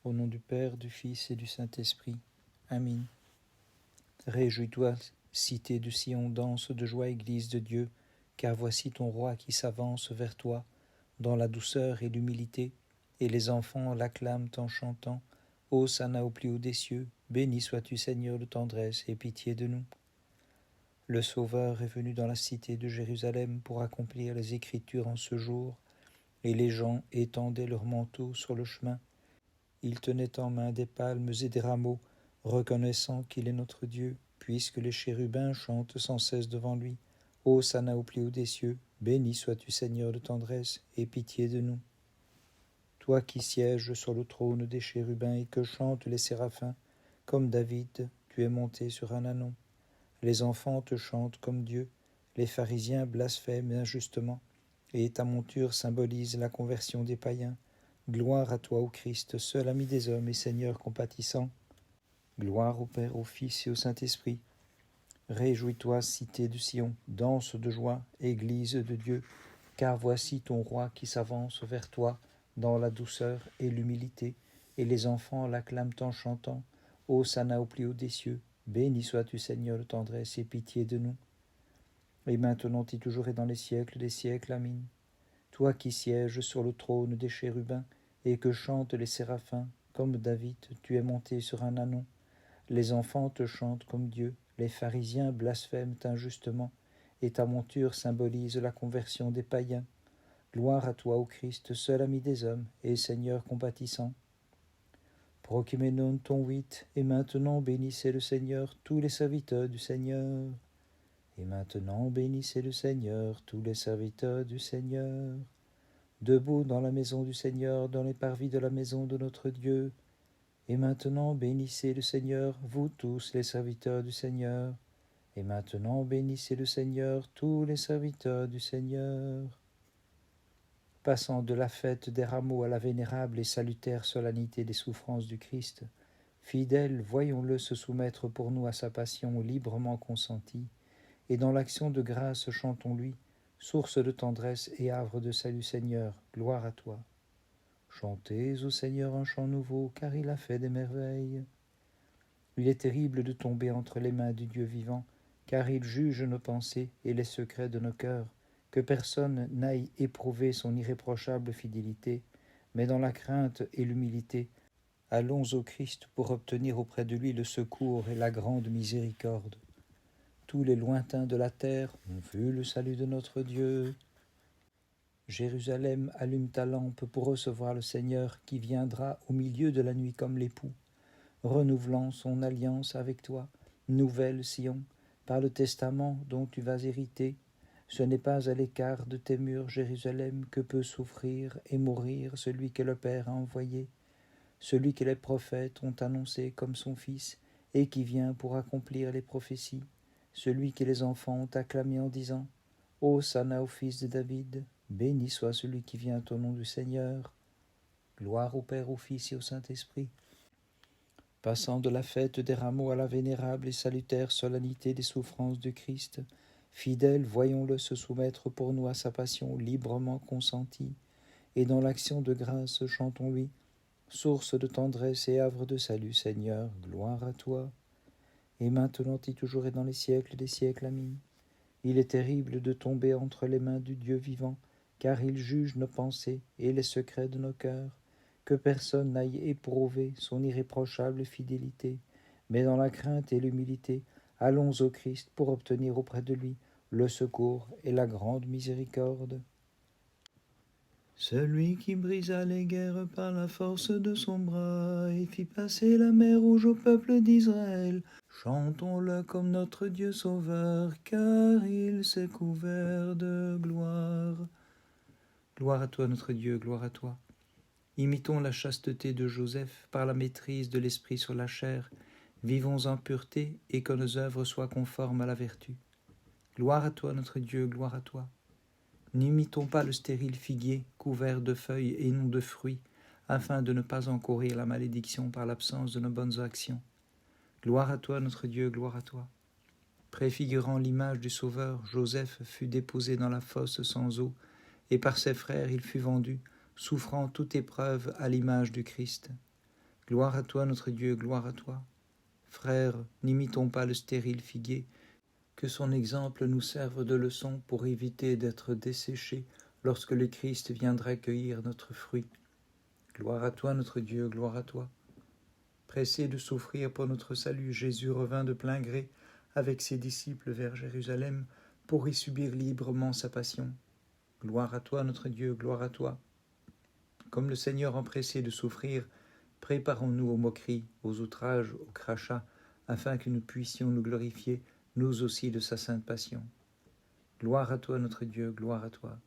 Au nom du Père, du Fils et du Saint-Esprit. Amen. Réjouis-toi, cité de Sion, danse de joie, Église de Dieu, car voici ton roi qui s'avance vers toi, dans la douceur et l'humilité, et les enfants l'acclament en chantant. Hosanna au plus haut des cieux, béni sois-tu Seigneur de tendresse et pitié de nous. Le Sauveur est venu dans la cité de Jérusalem pour accomplir les Écritures en ce jour, et les gens étendaient leurs manteaux sur le chemin. Il tenait en main des palmes et des rameaux, reconnaissant qu'il est notre Dieu, puisque les chérubins chantent sans cesse devant lui. Hosanna au plus haut des cieux, béni sois-tu Seigneur de tendresse, et pitié de nous. Toi qui sièges sur le trône des chérubins et que chantent les séraphins, comme David, tu es monté sur un ânon. Les enfants te chantent comme Dieu, les pharisiens blasphèment injustement, et ta monture symbolise la conversion des païens. Gloire à toi, ô Christ, seul ami des hommes et Seigneur compatissant. Gloire au Père, au Fils et au Saint-Esprit. Réjouis-toi, cité de Sion, danse de joie, Église de Dieu, car voici ton roi qui s'avance vers toi dans la douceur et l'humilité, et les enfants l'acclament en chantant. Hosanna au plus haut des cieux, béni sois-tu Seigneur de tendresse et pitié de nous. Et maintenant et toujours et dans les siècles des siècles. Amen. Toi qui sièges sur le trône des chérubins, et que chantent les séraphins, comme David, tu es monté sur un ânon. Les enfants te chantent comme Dieu, les pharisiens blasphèment injustement, et ta monture symbolise la conversion des païens. Gloire à toi, ô Christ, seul ami des hommes, et Seigneur compatissant. Prochimenon ton 8, et maintenant bénissez le Seigneur, tous les serviteurs du Seigneur. Et maintenant bénissez le Seigneur, tous les serviteurs du Seigneur. Debout dans la maison du Seigneur, dans les parvis de la maison de notre Dieu. Et maintenant bénissez le Seigneur, vous tous les serviteurs du Seigneur. Et maintenant bénissez le Seigneur, tous les serviteurs du Seigneur. Passant de la fête des rameaux à la vénérable et salutaire solennité des souffrances du Christ, fidèles, voyons-le se soumettre pour nous à sa passion librement consentie, et dans l'action de grâce chantons-lui, source de tendresse et havre de salut. Seigneur, gloire à toi. Chantez au Seigneur un chant nouveau, car il a fait des merveilles. Il est terrible de tomber entre les mains du Dieu vivant, car il juge nos pensées et les secrets de nos cœurs. Que personne n'aille éprouver son irréprochable fidélité, mais dans la crainte et l'humilité, allons au Christ pour obtenir auprès de lui le secours et la grande miséricorde. Tous les lointains de la terre ont vu le salut de notre Dieu. Jérusalem, allume ta lampe pour recevoir le Seigneur qui viendra au milieu de la nuit comme l'époux, renouvelant son alliance avec toi, nouvelle Sion, par le testament dont tu vas hériter. Ce n'est pas à l'écart de tes murs, Jérusalem, que peut souffrir et mourir celui que le Père a envoyé, celui que les prophètes ont annoncé comme son Fils, et qui vient pour accomplir les prophéties, celui que les enfants ont acclamé en disant « Hosanna au fils de David, béni soit celui qui vient au nom du Seigneur. Gloire au Père, au Fils et au Saint-Esprit. » Passant de la fête des rameaux à la vénérable et salutaire solennité des souffrances du Christ, fidèles, voyons-le se soumettre pour nous à sa passion librement consentie, et dans l'action de grâce chantons-lui, source de tendresse et havre de salut. Seigneur, gloire à toi. Et maintenant et toujours et dans les siècles des siècles. Amen. Il est terrible de tomber entre les mains du Dieu vivant, car il juge nos pensées et les secrets de nos cœurs. Que personne n'aille éprouver son irréprochable fidélité, mais dans la crainte et l'humilité, allons au Christ pour obtenir auprès de lui le secours et la grande miséricorde. Celui qui brisa les guerres par la force de son bras et fit passer la mer Rouge au peuple d'Israël, chantons-le comme notre Dieu sauveur, car il s'est couvert de gloire. Gloire à toi notre Dieu, gloire à toi. Imitons la chasteté de Joseph par la maîtrise de l'esprit sur la chair. Vivons en pureté et que nos œuvres soient conformes à la vertu. Gloire à toi notre Dieu, gloire à toi. N'imitons pas le stérile figuier couvert de feuilles et non de fruits, afin de ne pas encourir la malédiction par l'absence de nos bonnes actions. Gloire à toi notre Dieu, gloire à toi. Préfigurant l'image du Sauveur, Joseph fut déposé dans la fosse sans eau, et par ses frères il fut vendu, souffrant toute épreuve à l'image du Christ. Gloire à toi, notre Dieu, gloire à toi. Frères, n'imitons pas le stérile figuier, que son exemple nous serve de leçon pour éviter d'être desséchés lorsque le Christ viendra cueillir notre fruit. Gloire à toi, notre Dieu, gloire à toi. Pressé de souffrir pour notre salut, Jésus revint de plein gré avec ses disciples vers Jérusalem pour y subir librement sa passion. Gloire à toi, notre Dieu, gloire à toi. Comme le Seigneur empressé de souffrir, préparons-nous aux moqueries, aux outrages, aux crachats, afin que nous puissions nous glorifier, nous aussi, de sa sainte passion. Gloire à toi, notre Dieu, gloire à toi.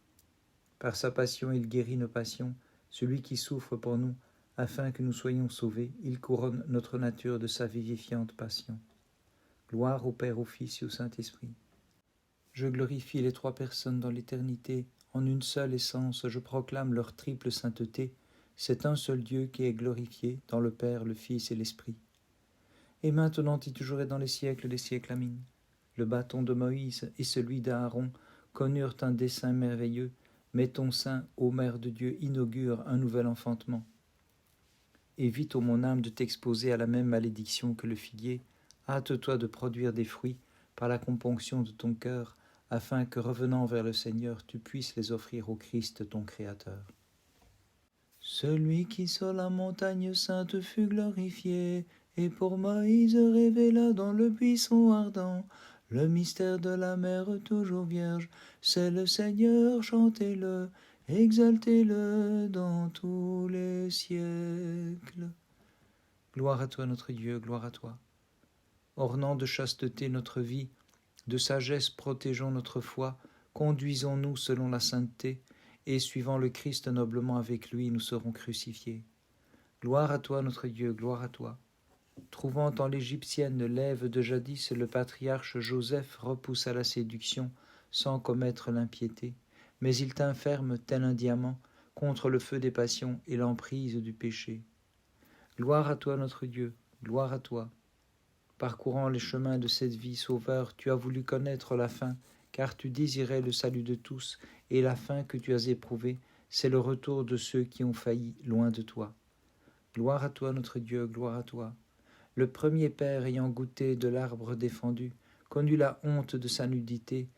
Par sa passion, il guérit nos passions, celui qui souffre pour nous, afin que nous soyons sauvés, il couronne notre nature de sa vivifiante passion. Gloire au Père, au Fils et au Saint-Esprit. Je glorifie les trois personnes dans l'éternité, en une seule essence, je proclame leur triple sainteté. C'est un seul Dieu qui est glorifié dans le Père, le Fils et l'Esprit. Et maintenant et toujours et dans les siècles des siècles. Amin. Le bâton de Moïse et celui d'Aaron connurent un dessein merveilleux, mais ton sein, ô Mère de Dieu, inaugure un nouvel enfantement. Évite, ô mon âme, de t'exposer à la même malédiction que le figuier. Hâte-toi de produire des fruits par la componction de ton cœur, afin que, revenant vers le Seigneur, tu puisses les offrir au Christ ton Créateur. Celui qui sur la montagne sainte fut glorifié, et pour Moïse révéla dans le buisson ardent le mystère de la mère toujours vierge, c'est le Seigneur, chantez-le, exaltez-le dans tous les siècles. Gloire à toi, notre Dieu, gloire à toi. Ornant de chasteté notre vie, de sagesse protégeons notre foi, conduisons-nous selon la sainteté, et suivant le Christ noblement avec lui, nous serons crucifiés. Gloire à toi, notre Dieu, gloire à toi. Trouvant en l'Égyptienne l'Ève de jadis, le patriarche Joseph repoussa la séduction sans commettre l'impiété, mais il tint ferme, tel un diamant, contre le feu des passions et l'emprise du péché. Gloire à toi, notre Dieu, gloire à toi. Parcourant les chemins de cette vie, Sauveur, tu as voulu connaître la fin, car tu désirais le salut de tous, et la fin que tu as éprouvée, c'est le retour de ceux qui ont failli loin de toi. Gloire à toi, notre Dieu, gloire à toi. Le premier père ayant goûté de l'arbre défendu, connut la honte de sa nudité,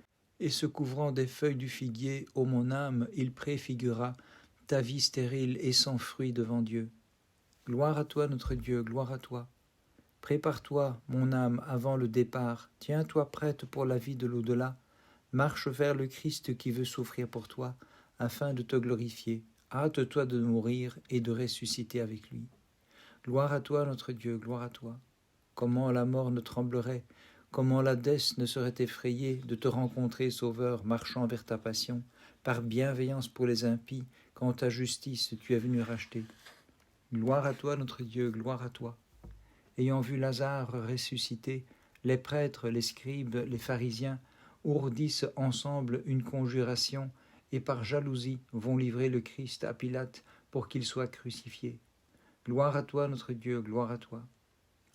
et se couvrant des feuilles du figuier, ô mon âme, il préfigura ta vie stérile et sans fruit devant Dieu. Gloire à toi, notre Dieu, gloire à toi. Prépare-toi, mon âme, avant le départ, tiens-toi prête pour la vie de l'au-delà, marche vers le Christ qui veut souffrir pour toi, afin de te glorifier, hâte-toi de mourir et de ressusciter avec lui. Gloire à toi, notre Dieu, gloire à toi. Comment la mort ne tremblerait, comment l'Hadès ne serait effrayée de te rencontrer, Sauveur, marchant vers ta passion, par bienveillance pour les impies, quand ta justice tu es venu racheter. Gloire à toi, notre Dieu, gloire à toi. Ayant vu Lazare ressuscité, les prêtres, les scribes, les pharisiens ourdissent ensemble une conjuration et par jalousie vont livrer le Christ à Pilate pour qu'il soit crucifié. Gloire à toi, notre Dieu, gloire à toi.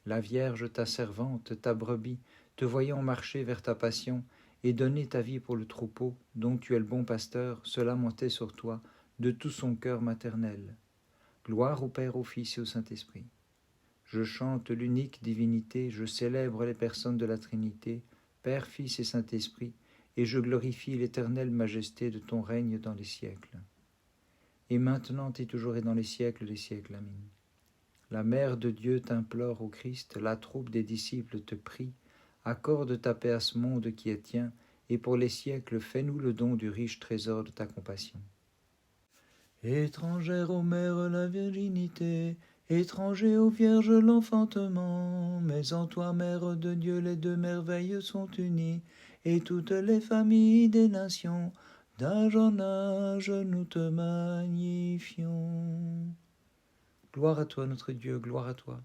La Vierge, ta servante, ta brebis, te voyant marcher vers ta passion et donner ta vie pour le troupeau, dont tu es le bon pasteur, se lamentait sur toi de tout son cœur maternel. Gloire au Père, au Fils et au Saint-Esprit. Je chante l'unique divinité, je célèbre les personnes de la Trinité, Père, Fils et Saint-Esprit, et je glorifie l'éternelle majesté de ton règne dans les siècles. Et maintenant et toujours et dans les siècles des siècles. Amin. La Mère de Dieu t'implore, ô Christ, la troupe des disciples te prie, accorde ta paix à ce monde qui est tien, et pour les siècles fais-nous le don du riche trésor de ta compassion. Étrangère aux mères la virginité, étranger aux vierges l'enfantement, mais en toi, Mère de Dieu, les deux merveilles sont unies, et toutes les familles des nations, d'âge en âge, nous te magnifions. Gloire à toi, notre Dieu, gloire à toi.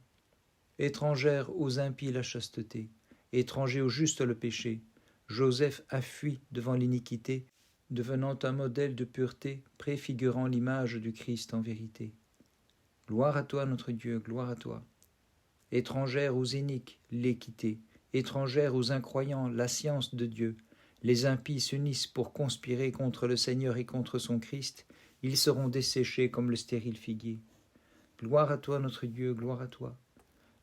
Étrangère aux impies la chasteté, étranger au juste le péché, Joseph a fui devant l'iniquité, devenant un modèle de pureté, préfigurant l'image du Christ en vérité. Gloire à toi, notre Dieu, gloire à toi. Étrangère aux iniques, l'équité, étrangère aux incroyants, la science de Dieu. Les impies s'unissent pour conspirer contre le Seigneur et contre son Christ, ils seront desséchés comme le stérile figuier. Gloire à toi, notre Dieu, gloire à toi.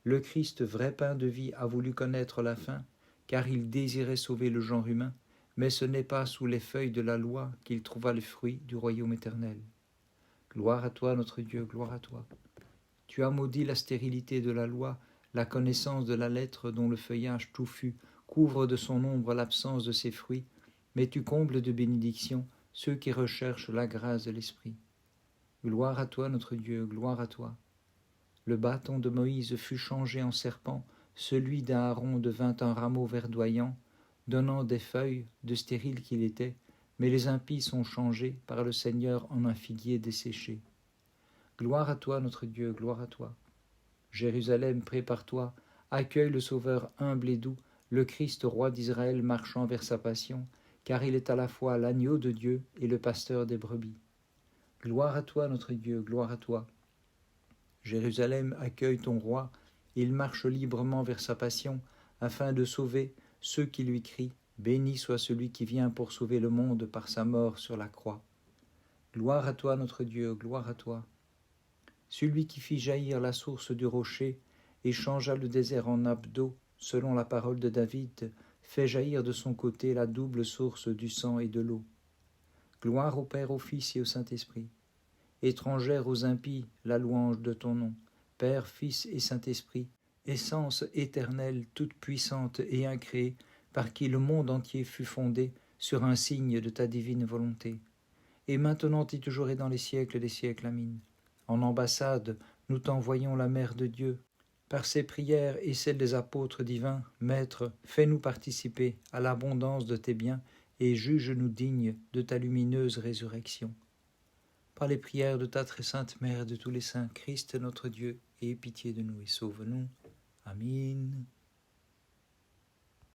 Le Christ, vrai pain de vie, a voulu connaître la fin, car il désirait sauver le genre humain, mais ce n'est pas sous les feuilles de la loi qu'il trouva le fruit du royaume éternel. Gloire à toi, notre Dieu, gloire à toi. Tu as maudit la stérilité de la loi, la connaissance de la lettre dont le feuillage touffu couvre de son ombre l'absence de ses fruits, mais tu combles de bénédictions ceux qui recherchent la grâce de l'Esprit. Gloire à toi, notre Dieu, gloire à toi. Le bâton de Moïse fut changé en serpent, celui d'Aaron devint un rameau verdoyant, donnant des feuilles, de stérile qu'il était, mais les impies sont changés par le Seigneur en un figuier desséché. Gloire à toi, notre Dieu, gloire à toi. Jérusalem, prépare-toi, accueille le Sauveur humble et doux, le Christ roi d'Israël marchant vers sa passion, car il est à la fois l'agneau de Dieu et le pasteur des brebis. Gloire à toi, notre Dieu, gloire à toi. Jérusalem, accueille ton roi, il marche librement vers sa passion, afin de sauver ceux qui lui crient, béni soit celui qui vient pour sauver le monde par sa mort sur la croix. Gloire à toi, notre Dieu, gloire à toi. Celui qui fit jaillir la source du rocher et changea le désert en nappe d'eau, selon la parole de David, fait jaillir de son côté la double source du sang et de l'eau. Gloire au Père, au Fils et au Saint-Esprit. Étrangère aux impies, la louange de ton nom, Père, Fils et Saint-Esprit, essence éternelle, toute puissante et incréée, par qui le monde entier fut fondé sur un signe de ta divine volonté. Et maintenant et toujours et dans les siècles des siècles, Amin. En ambassade, nous t'envoyons la Mère de Dieu. Par ses prières et celles des apôtres divins, Maître, fais-nous participer à l'abondance de tes biens et juge-nous dignes de ta lumineuse résurrection. Par les prières de ta très sainte Mère et de tous les saints, Christ notre Dieu, aie pitié de nous et sauve-nous. Amin.